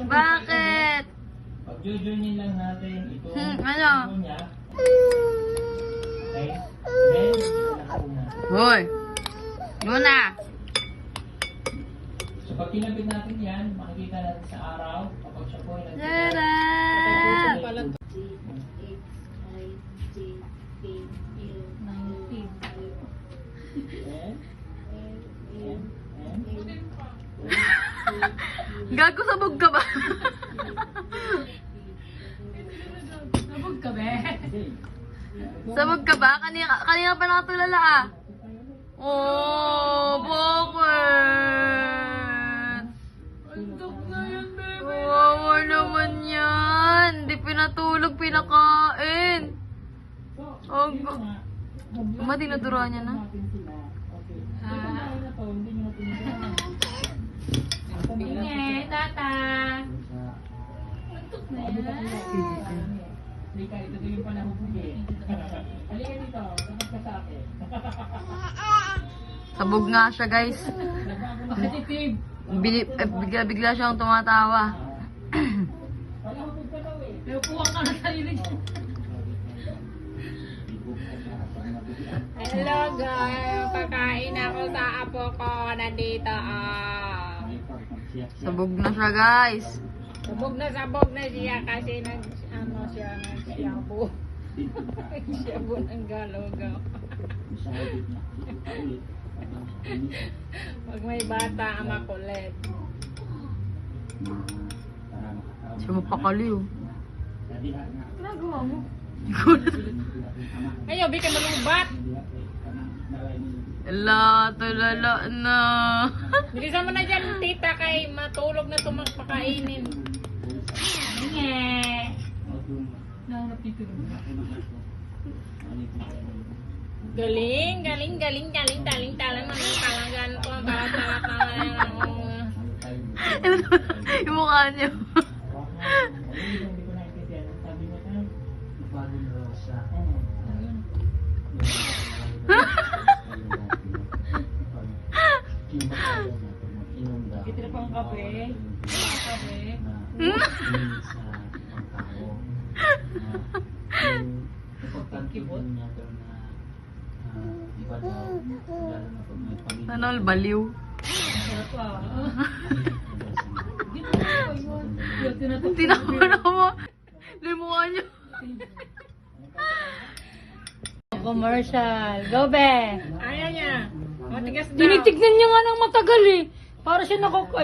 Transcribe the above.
Bakit? Pag-jojoinin lang natin ito. Ano? Niya. Okay? Then, Hoy! Muna! so pag kinabit natin yan, makikita natin sa araw, kapag siya po ay Tara! Gago, sabog ka ba? Sabog ka, be. Sabog ka ba? Kanina pa nakatulala ah. Oh, bakit? Antok na yan, bebe. Wawa naman yan. Hindi pinatulog, pinakain. Oh, ma, tinuturuan niya na. Pinge, tata. Antok na yan. Halika, ito din yung panahon ko eh. Halika dito, dapat ka sa akin. Sabog nga siya, guys. Positive. Bigla siyang tumatawa. Naupuan ka na sarili dyan. Hello guys, kakain ako sa apo ko. Nandito Sabog na siya, guys. sabog na siya kasi nagsiyabu. Nagsiyabu ng galaw-gaw. Pag may bata, ang makulit. Siya mapakaliw. Nagawa mo? Ayaw, di ka malubat. Ala, tulala na. Bilisan mo na dyan, tita, kay matulog na tumagpakainin. Nge. Nahanap dito. Galing. Talang ko. Yung mukha niyo. Ito pang kape. Kape. Ano, baliw. Tinapon mo. Yung mukha niyo. Commercial. Go, be. Ayaw niya. Matigas daw. Tinitignan niya nga ng matagal eh. Para siya